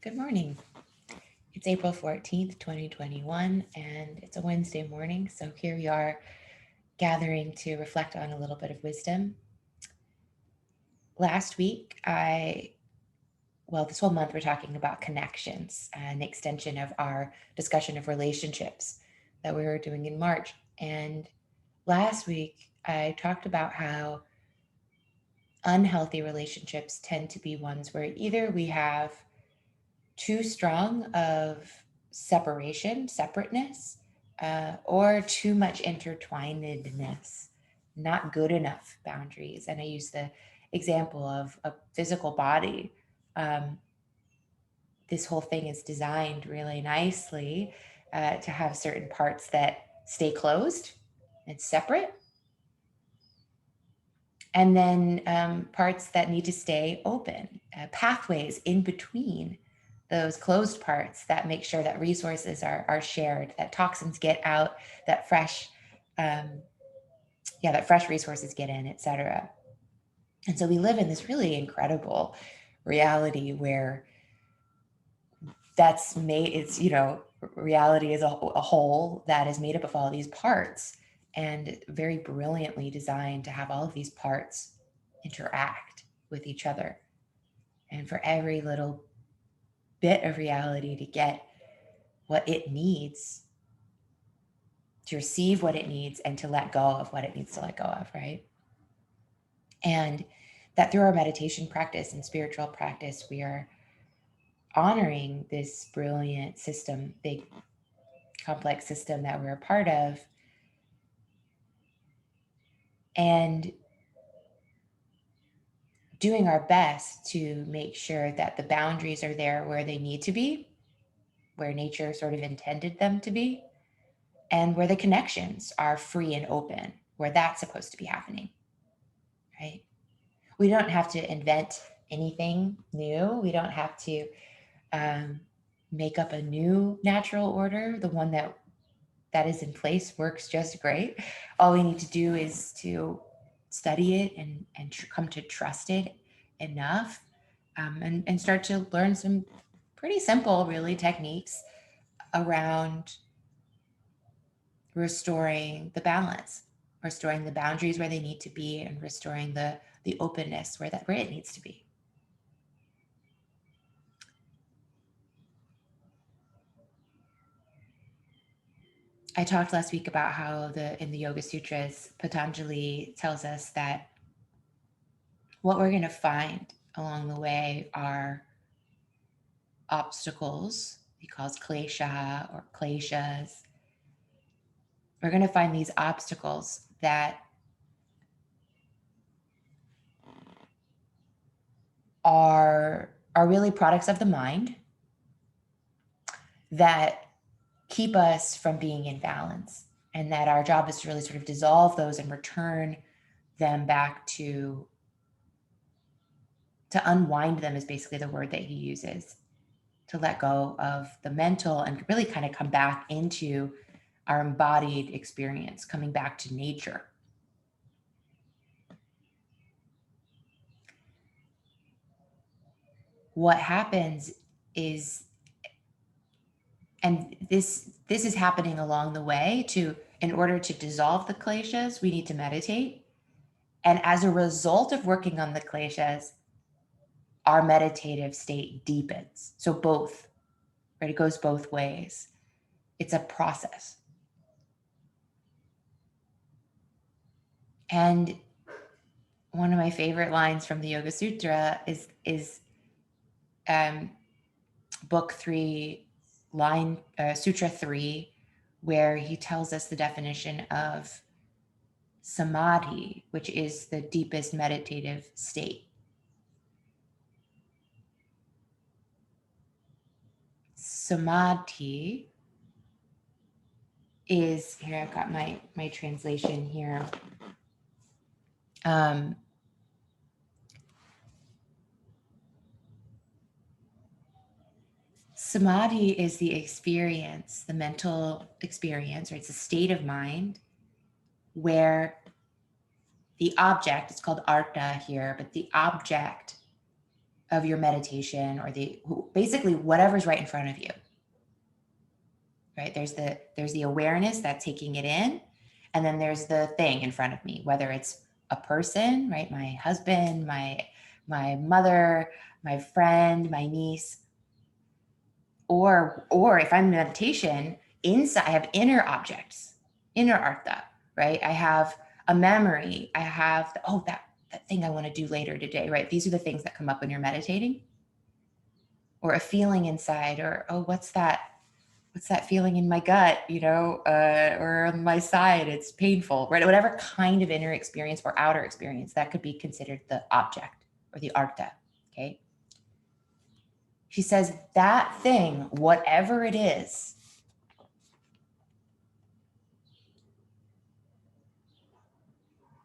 Good morning. It's April 14th, 2021, and it's a Wednesday morning. So here we are gathering to reflect on a little bit of wisdom. Last week, this whole month, we're talking about connections, an extension of our discussion of relationships that we were doing in March. And last week, I talked about how unhealthy relationships tend to be ones where either we have too strong of separateness, or too much intertwinedness, not good enough boundaries. And I use the example of a physical body. This whole thing is designed really nicely to have certain parts that stay closed and separate, and then parts that need to stay open, pathways in between those closed parts that make sure that resources are shared, that toxins get out, that fresh resources get in, etc. And so we live in this really incredible reality where reality is a whole that is made up of all these parts, and very brilliantly designed to have all of these parts interact with each other. And for every little bit of reality to get what it needs, to receive what it needs, and to let go of what it needs to let go of, right? And that through our meditation practice and spiritual practice, we are honoring this brilliant system, big, complex system that we're a part of, and doing our best to make sure that the boundaries are there where they need to be, where nature sort of intended them to be, and where the connections are free and open, where that's supposed to be happening, right? We don't have to invent anything new. We don't have to make up a new natural order. The one that is in place works just great. All we need to do is to study it and come to trust it enough, and start to learn some pretty simple, really, techniques around restoring the balance, restoring the boundaries where they need to be, and restoring the openness where it needs to be. I talked last week about how in the Yoga Sutras, Patanjali tells us that what we're going to find along the way are obstacles. He calls klesha or kleshas. We're going to find these obstacles that are really products of the mind, that keep us from being in balance, and that our job is to really sort of dissolve those and return them back to unwind them, is basically the word that he uses, to let go of the mental and really kind of come back into our embodied experience, coming back to nature. What happens is, and this is happening along the way, in order to dissolve the kleshas, we need to meditate. And as a result of working on the kleshas, our meditative state deepens. So both, right? It goes both ways. It's a process. And one of my favorite lines from the Yoga Sutra is book 3, Sutra 3, where he tells us the definition of SAMADHI, which is the deepest meditative state. SAMADHI is, here I've got my translation here. Samadhi is the experience, the mental experience, or it's a state of mind where the object, it's called artha here, but the object of your meditation, or basically whatever's right in front of you, right? There's the awareness that's taking it in, and then there's the thing in front of me, whether it's a person, right? My husband, my mother, my friend, my niece, or if I'm in meditation, inside I have inner objects, inner artha, right? I have a memory. I have that thing I want to do later today, right? These are the things that come up when you're meditating. Or a feeling inside, or what's that feeling in my gut, or on my side, it's painful, right? Whatever kind of inner experience or outer experience, that could be considered the object or the artha, okay? She says that thing, whatever it is,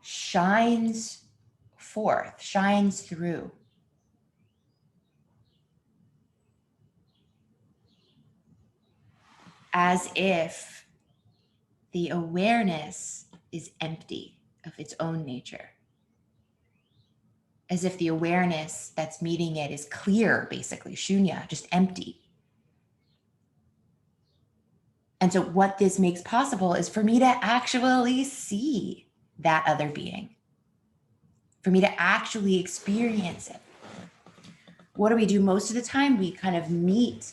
shines forth, shines through, as if the awareness is empty of its own nature. As if the awareness that's meeting it is clear, basically, shunya, just empty. And so what this makes possible is for me to actually see that other being, for me to actually experience it. What do we do most of the time? We kind of meet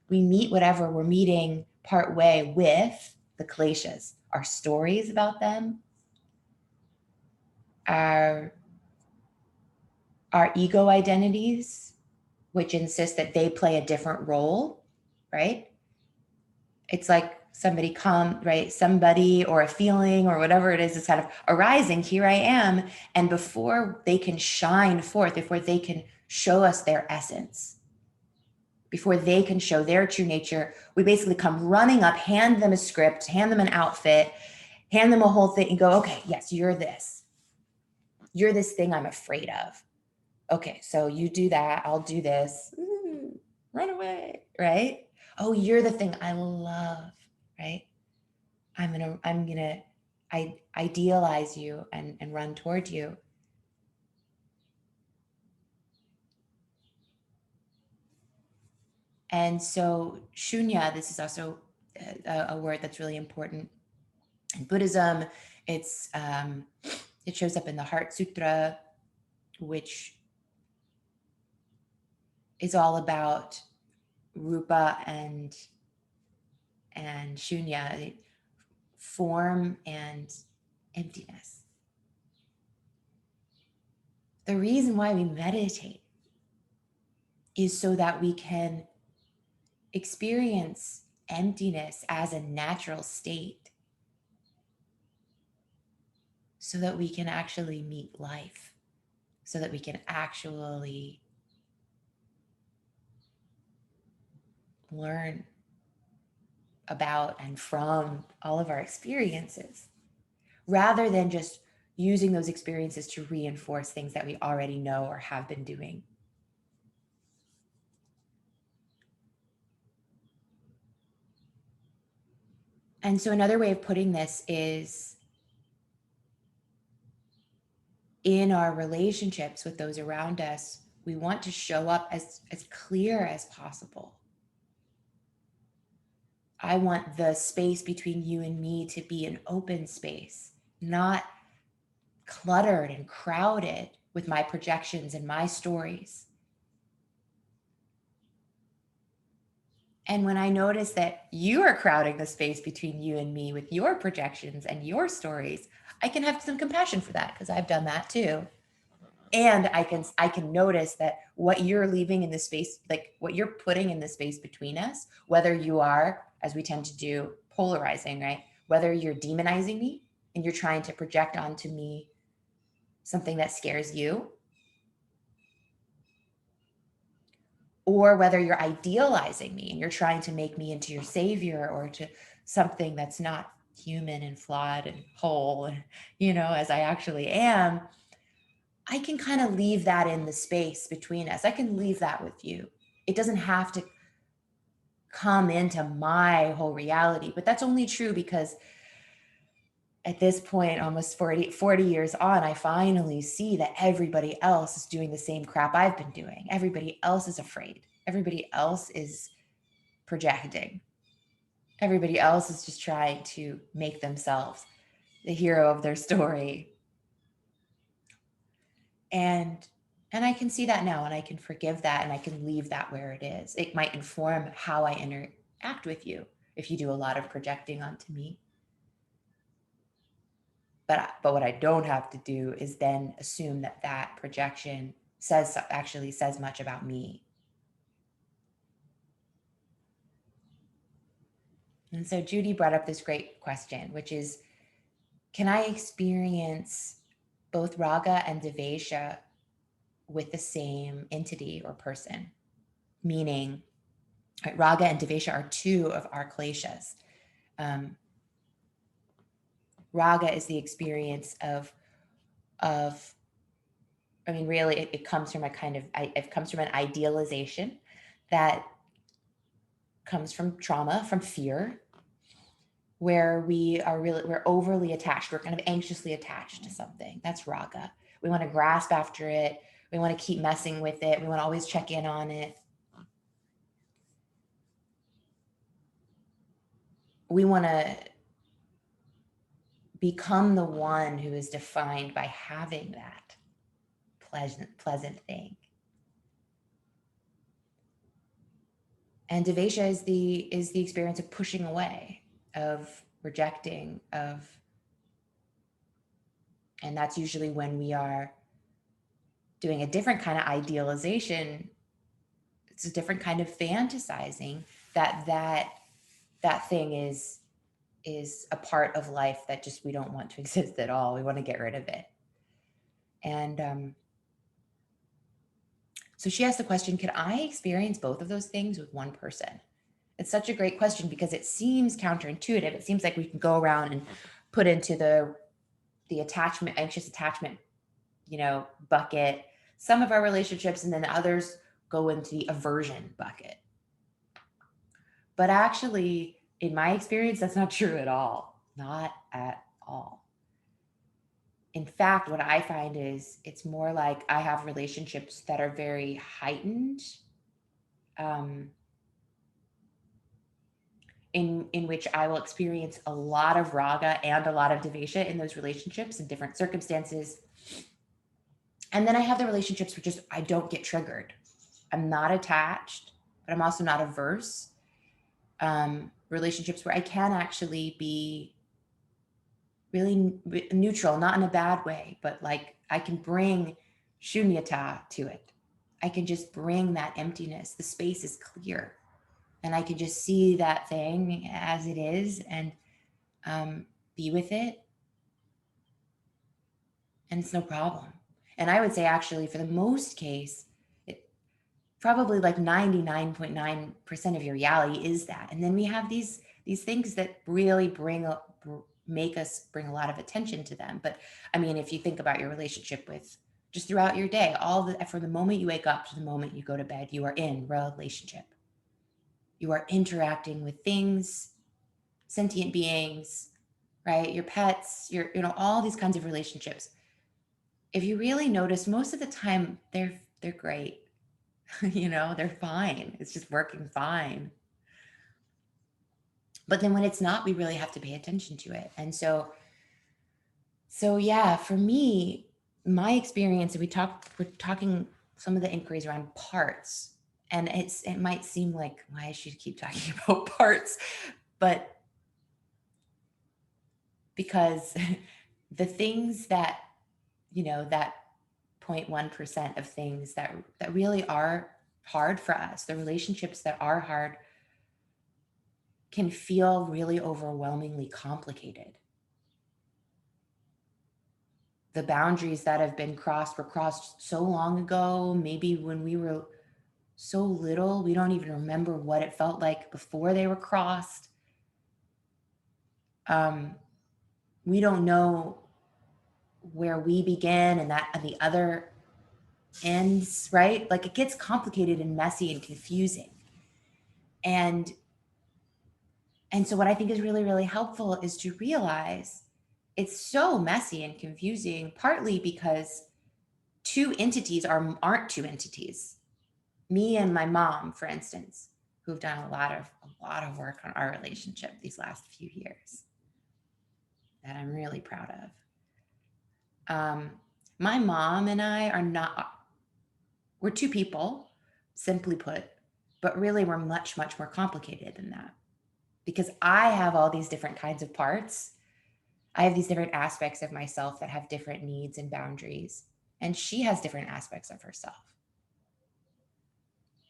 whatever we're meeting part way with the kleshas, our stories about them, our ego identities, which insist that they play a different role, right? It's like somebody or a feeling or whatever it is kind of arising. Here I am. And before they can shine forth, before they can show us their essence, before they can show their true nature, we basically come running up, hand them a script, hand them an outfit, hand them a whole thing and go, okay, yes, you're this. You're this thing I'm afraid of. Okay, so you do that, I'll do this. Ooh, run away, right? Oh, you're the thing I love, right? I'm gonna idealize you and run toward you. And so shunya, this is also a word that's really important in Buddhism. It shows up in the Heart Sutra, which is all about rupa and shunya, form and emptiness. The reason why we meditate is so that we can experience emptiness as a natural state, so that we can actually meet life, so that we can actually learn about and from all of our experiences, rather than just using those experiences to reinforce things that we already know or have been doing. And so another way of putting this is, in our relationships with those around us, we want to show up as clear as possible. I want the space between you and me to be an open space, not cluttered and crowded with my projections and my stories. And when I notice that you are crowding the space between you and me with your projections and your stories, I can have some compassion for that, because I've done that too. And I can notice that what you're leaving in the space, like what you're putting in the space between us, whether you are, as we tend to do, polarizing, right? Whether you're demonizing me and you're trying to project onto me something that scares you, or whether you're idealizing me and you're trying to make me into your savior or to something that's not human and flawed and whole, as I actually am, I can kind of leave that in the space between us. I can leave that with you. It doesn't have to come into my whole reality, but that's only true because at this point, almost 40 years on, I finally see that everybody else is doing the same crap I've been doing. Everybody else is afraid. Everybody else is projecting. Everybody else is just trying to make themselves the hero of their story. And I can see that now, and I can forgive that, and I can leave that where it is. It might inform how I interact with you if you do a lot of projecting onto me. But what I don't have to do is then assume that that projection actually says much about me. And so Judy brought up this great question, which is, can I experience both raga and devesha with the same entity or person? Meaning, right, raga and devesha are two of our kleshas. Raga is the experience of I mean, really, it comes from it comes from an idealization that comes from trauma, from fear, where we're overly attached. We're kind of anxiously attached to something. That's raga. We want to grasp after it. We want to keep messing with it. We want to always check in on it. We want to become the one who is defined by having that pleasant thing. And devesha is the experience of pushing away, of rejecting, and that's usually when we are doing a different kind of idealization. It's a different kind of fantasizing that thing is a part of life that just we don't want to exist at all. We want to get rid of it. And so she asked the question, can I experience both of those things with one person? It's such a great question because it seems counterintuitive. It seems like we can go around and put into the attachment, anxious attachment, bucket, some of our relationships, and then others go into the aversion bucket. But actually, in my experience, that's not true at all. Not at all. In fact, what I find is it's more like I have relationships that are very heightened, in which I will experience a lot of raga and a lot of devesha in those relationships in different circumstances. And then I have the relationships where just I don't get triggered. I'm not attached, but I'm also not averse. Relationships where I can actually be really neutral, not in a bad way, but like I can bring shunyata to it. I can just bring that emptiness. The space is clear, and I can just see that thing as it is and be with it. And it's no problem. And I would say actually for the most case, probably like 99.9% of your reality is that. And then we have these things that really make us bring a lot of attention to them. But I mean, if you think about your relationship with just throughout your day, from the moment you wake up to the moment you go to bed, you are in relationship. You are interacting with things, sentient beings, right? Your pets, all these kinds of relationships. If you really notice, most of the time they're great. They're fine. It's just working fine. But then when it's not, we really have to pay attention to it. And so yeah, for me, my experience, we're talking some of the inquiries around parts, and it might seem like, why should you keep talking about parts? But because the things that, that 0.1% of things that really are hard for us, the relationships that are hard, can feel really overwhelmingly complicated. The boundaries that have been crossed were crossed so long ago, maybe when we were so little, we don't even remember what it felt like before they were crossed. We don't know where we begin and the other ends, right? Like it gets complicated and messy and confusing. And so what I think is really, really helpful is to realize it's so messy and confusing, partly because two entities aren't two entities. Me and my mom, for instance, who've done a lot of work on our relationship these last few years that I'm really proud of. My mom and I we're two people, simply put, but really we're much, much more complicated than that, because I have all these different kinds of parts. I have these different aspects of myself that have different needs and boundaries, and she has different aspects of herself.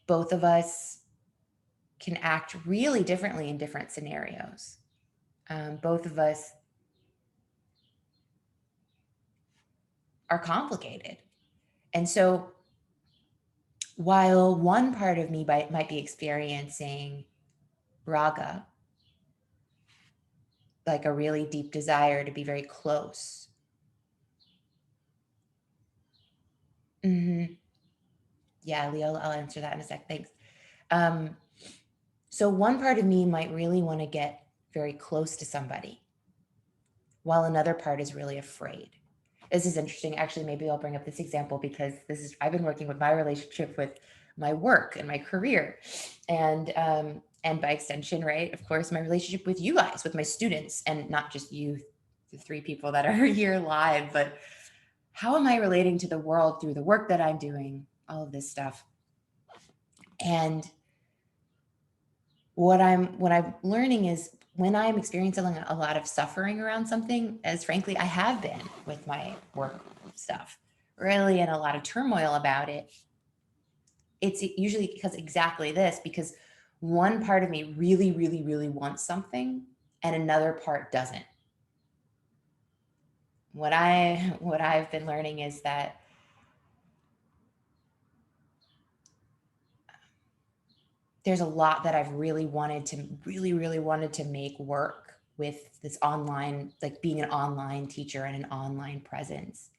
Both of us can act really differently in different scenarios. Both of us are complicated. And so while one part of me might be experiencing raga, like a really deep desire to be very close. Mm-hmm. Yeah, Leo, I'll answer that in a sec. Thanks. So one part of me might really want to get very close to somebody, while another part is really afraid. This is interesting. Actually, maybe I'll bring up this example because I've been working with my relationship with my work and my career, and by extension, right, of course, my relationship with you guys, with my students, and not just you, the 3 people that are here live, but how am I relating to the world through the work that I'm doing, all of this stuff. And what I'm learning is, when I'm experiencing a lot of suffering around something, as frankly I have been with my work stuff, really in a lot of turmoil about it, it's usually because one part of me really, really, really wants something and another part doesn't. What I've been learning is that there's a lot that I've really wanted to make work with this online, like being an online teacher and an online presence.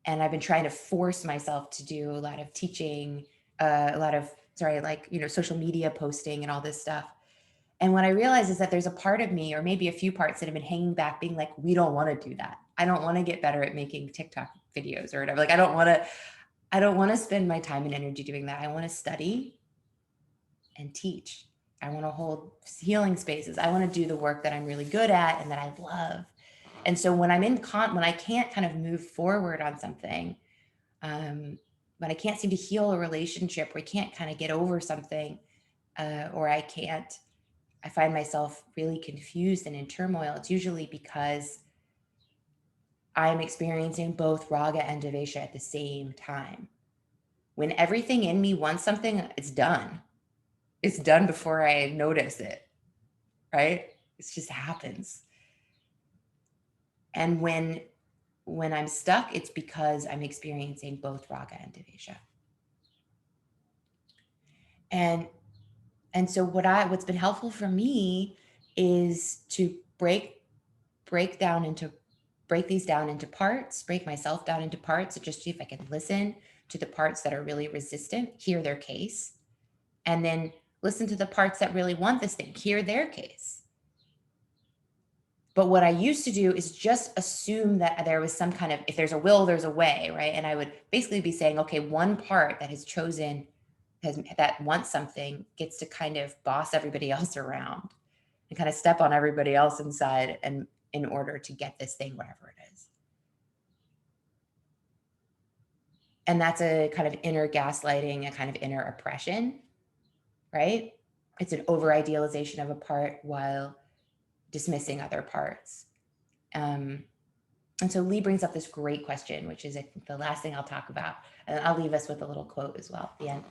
And I've been trying to force myself to do a lot of teaching, social media posting and all this stuff. And what I realize is that there's a part of me, or maybe a few parts, that have been hanging back, being like, we don't want to do that. I don't want to get better at making TikTok videos or whatever. Like, I don't want to spend my time and energy doing that. I want to study and teach. I want to hold healing spaces. I want to do the work that I'm really good at and that I love. And so when when I can't kind of move forward on something, when I can't seem to heal a relationship, or I can't kind of get over something, or I find myself really confused and in turmoil, it's usually because I'm experiencing both raga and devesha at the same time. When everything in me wants something, it's done. It's done before I notice it, right? It just happens. And when I'm stuck, it's because I'm experiencing both raga and devesha. And so what's been helpful for me is to break these down into parts, break myself down into parts, so just see if I can listen to the parts that are really resistant, hear their case, and then listen to the parts that really want this thing, hear their case. But what I used to do is just assume that there was some kind of, if there's a will, there's a way, right? And I would basically be saying, okay, one part that has chosen, that wants something, gets to kind of boss everybody else around and kind of step on everybody else inside, and in order to get this thing, whatever it is. And that's a kind of inner gaslighting, a kind of inner oppression, right? It's an over idealization of a part while dismissing other parts. And so Lee brings up this great question, which is, I think, the last thing I'll talk about. And I'll leave us with a little quote as well at the end.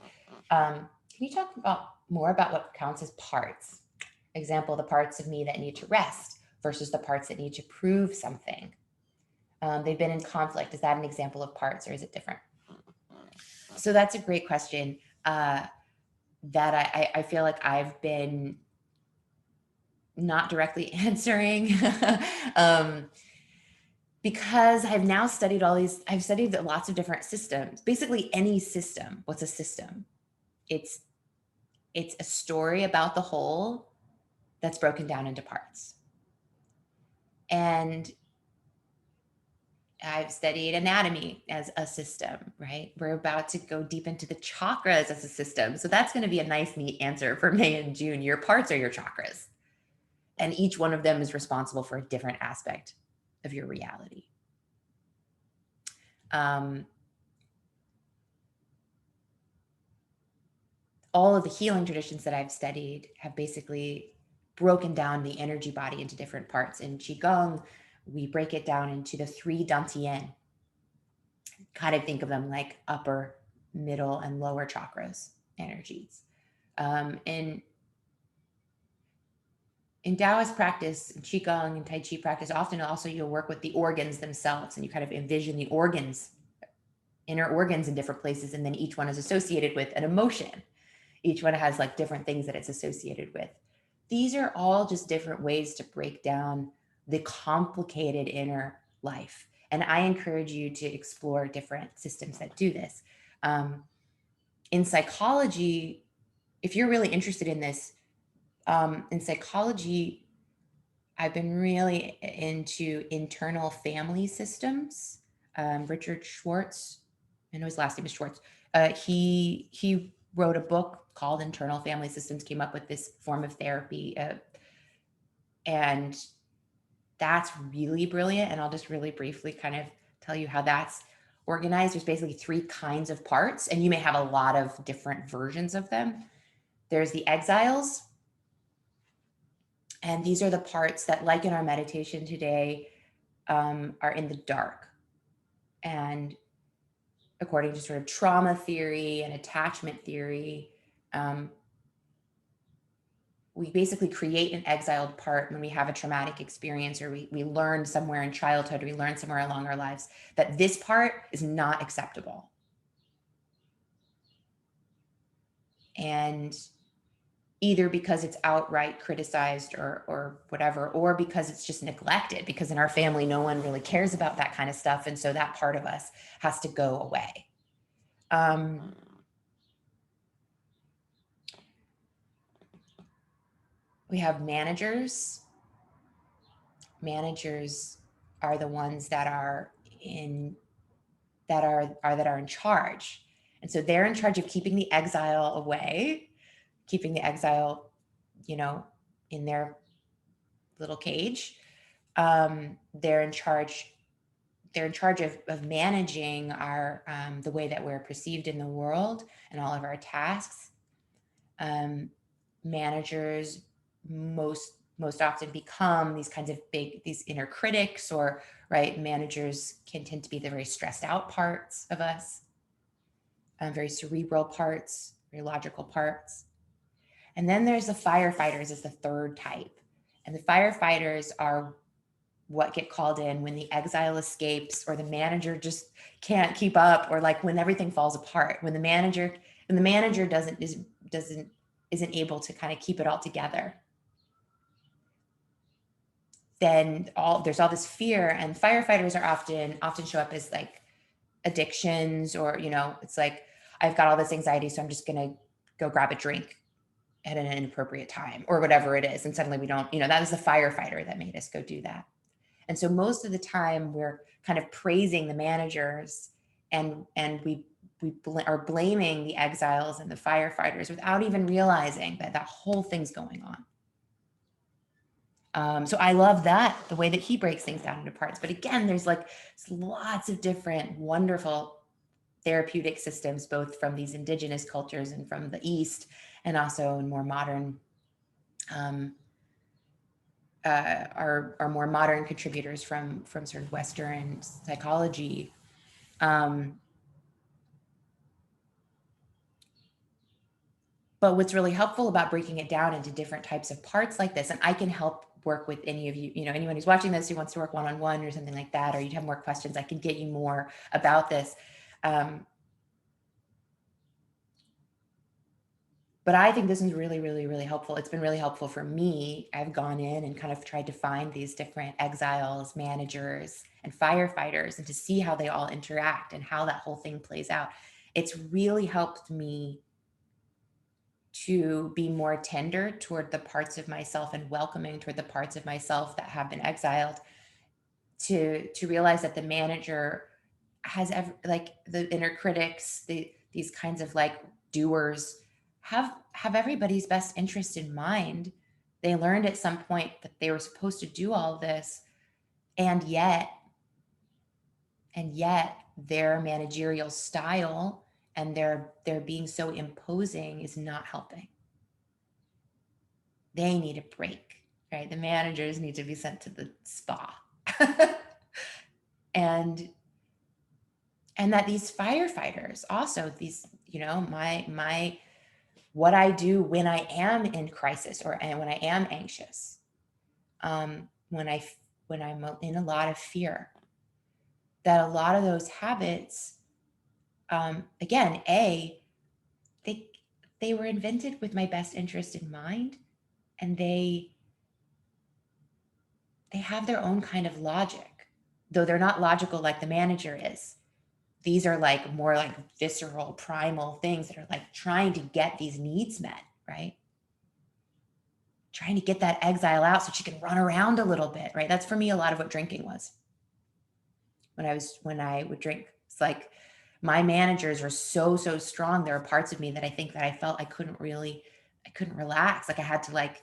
Can you talk more about what counts as parts? Example, the parts of me that need to rest versus the parts that need to prove something. They've been in conflict. Is that an example of parts, or is it different? So that's a great question that I feel like I've been not directly answering because I've now studied I've studied lots of different systems. Basically any system. What's a system? It's a story about the whole that's broken down into parts. And I've studied anatomy as a system, right? We're about to go deep into the chakras as a system. So that's going to be a nice, neat answer for May and June. Your parts are your chakras, and each one of them is responsible for a different aspect of your reality. All of the healing traditions that I've studied have basically broken down the energy body into different parts. In Qigong, we break it down into the 3 dantian. Kind of think of them like upper, middle, and lower chakras energies. In Taoist practice, in Qigong and Tai Chi practice, often also you'll work with the organs themselves, and you kind of envision the organs, inner organs in different places, and then each one is associated with an emotion. Each one has like different things that it's associated with. These are all just different ways to break down the complicated inner life. And I encourage you to explore different systems that do this. In psychology, if you're really interested in this, in psychology, I've been really into internal family systems. Richard Schwartz, I know his last name is Schwartz. He wrote a book called Internal Family Systems, came up with this form of therapy, and that's really brilliant. And I'll just really briefly kind of tell you how that's organized. There's basically 3 kinds of parts, and you may have a lot of different versions of them. There's the exiles, and these are the parts that, like in our meditation today, are in the dark. And according to sort of trauma theory and attachment theory, we basically create an exiled part when we have a traumatic experience, or we learn somewhere in childhood, or we learn somewhere along our lives that this part is not acceptable. And either because it's outright criticized or whatever, or because it's just neglected, because in our family, no one really cares about that kind of stuff. And so that part of us has to go away. We have managers. Managers are the ones that are in charge. And so they're in charge of keeping the exile away, keeping the exile, in their little cage. They're in charge of managing our the way that we're perceived in the world and all of our tasks. Managers most often become these kinds of these inner critics, or right, managers can tend to be the very stressed out parts of us, very cerebral parts, very logical parts. And then there's the firefighters as the 3rd type. And the firefighters are what get called in when the exile escapes, or the manager just can't keep up, or like when everything falls apart, when the manager isn't able to kind of keep it all together. Then there's all this fear, and firefighters are often show up as like addictions, or it's like, I've got all this anxiety, so I'm just gonna go grab a drink at an inappropriate time, or whatever it is, and suddenly we don't, that was the firefighter that made us go do that. And so most of the time we're kind of praising the managers, and we are blaming the exiles and the firefighters without even realizing that whole thing's going on. So I love the way that he breaks things down into parts. But again, there's like lots of different wonderful therapeutic systems, both from these indigenous cultures and from the East, and also in more modern, are more modern contributors from sort of Western psychology. But what's really helpful about breaking it down into different types of parts like this, and I can help work with any of you, anyone who's watching this who wants to work one-on-one or something like that, or you'd have more questions, I can get you more about this. But I think this is really, really, really helpful. It's been really helpful for me. I've gone in and kind of tried to find these different exiles, managers, and firefighters, and to see how they all interact and how that whole thing plays out. It's really helped me to be more tender toward the parts of myself and welcoming toward the parts of myself that have been exiled. to realize that the manager has like the inner critics, these kinds of like doers have everybody's best interest in mind. They learned at some point that they were supposed to do all this, and yet their managerial style and their being so imposing is not helping. They need a break, right? The managers need to be sent to the spa. and that these firefighters also, these, you know, my what I do when I am in crisis and when I am anxious, when I'm in a lot of fear, that a lot of those habits, again, they were invented with my best interest in mind, and they have their own kind of logic, though they're not logical like the manager is. These are like more like visceral, primal things that are like trying to get these needs met, right? Trying to get that exile out so she can run around a little bit, right? That's for me a lot of what drinking was. When I would drink, it's like my managers are so strong. There are parts of me that I think that I felt I couldn't relax. Like I had to like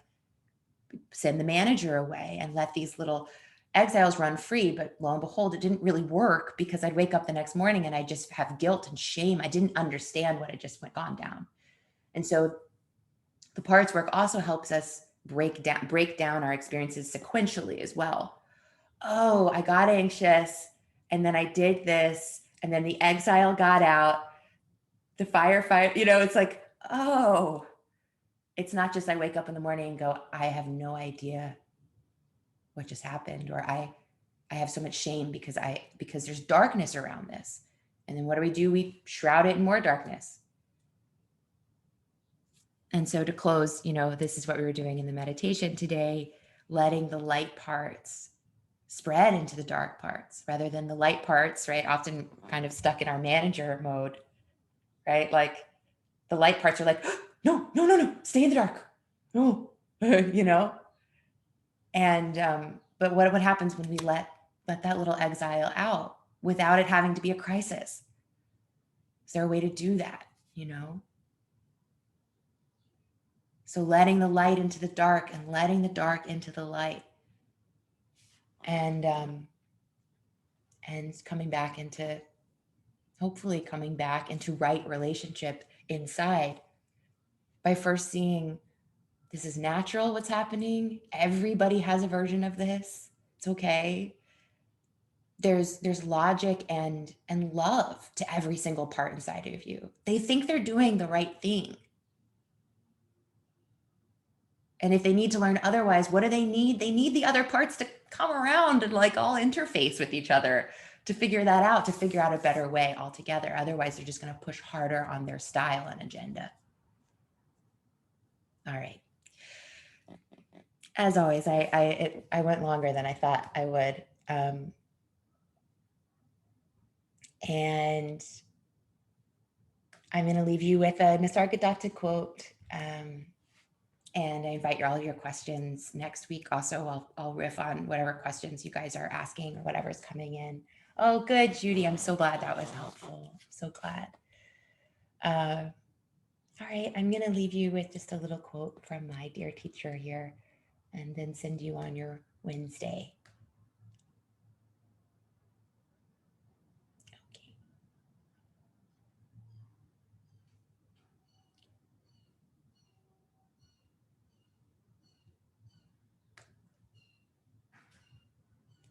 send the manager away and let these little exiles run free. But lo and behold, it didn't really work, because I'd wake up the next morning and I just have guilt and shame. I didn't understand what had just gone down. And so the parts work also helps us break down our experiences sequentially as well. Oh, I got anxious, and then I did this, and then the exile got out, the firefighter, you know, it's like, oh, it's not just I wake up in the morning and go, I have no idea what just happened, or I have so much shame because there's darkness around this. And then what do? We shroud it in more darkness. And so to close, you know, this is what we were doing in the meditation today, letting the light parts spread into the dark parts rather than the light parts, right? Often kind of stuck in our manager mode, right? Like the light parts are like, no, stay in the dark. No, you know? And, but what happens when we let that little exile out without it having to be a crisis? Is there a way to do that, you know? So letting the light into the dark and letting the dark into the light, and hopefully coming back into right relationship inside by first seeing this is natural, what's happening. Everybody has a version of this. It's okay. There's logic and love to every single part inside of you. They think they're doing the right thing. And if they need to learn otherwise, what do they need? They need the other parts to come around and like all interface with each other to figure that out, to figure out a better way altogether. Otherwise, they're just going to push harder on their style and agenda. All right. As always, I went longer than I thought I would. And I'm going to leave you with a Nisargadatta quote. And I invite all your questions next week. Also, I'll riff on whatever questions you guys are asking or whatever's coming in. Oh, good, Judy. I'm so glad that was helpful. So glad. All right, I'm going to leave you with just a little quote from my dear teacher here, and then send you on your Wednesday. Okay.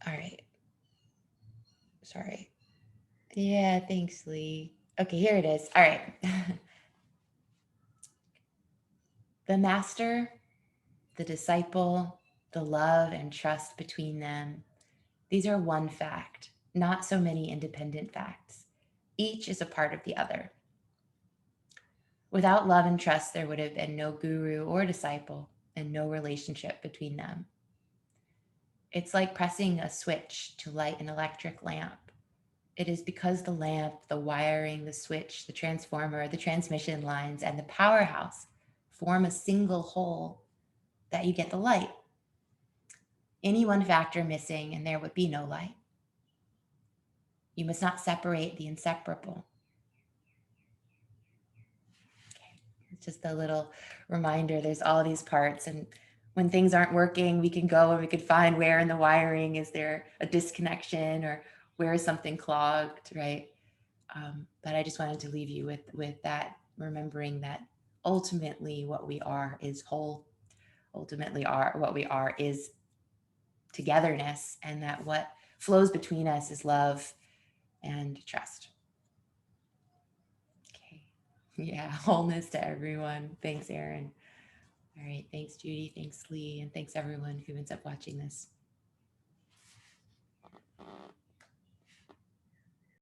All right. Sorry. Yeah, thanks, Lee. Okay, here it is. All right. The master, the disciple, the love and trust between them. These are one fact, not so many independent facts. Each is a part of the other. Without love and trust, there would have been no guru or disciple and no relationship between them. It's like pressing a switch to light an electric lamp. It is because the lamp, the wiring, the switch, the transformer, the transmission lines, and the powerhouse form a single whole that you get the light. any one factor missing, and there would be no light. You must not separate the inseparable. Okay. It's just a little reminder, there's all these parts, and when things aren't working, we can go and we can find where in the wiring is there a disconnection, or where is something clogged, right? But I just wanted to leave you with that, remembering that ultimately what we are is whole. Ultimately, what we are is togetherness, and that what flows between us is love and trust. Okay. Yeah, wholeness to everyone. Thanks, Erin. All right. Thanks, Judy. Thanks, Lee. And thanks, everyone who ends up watching this.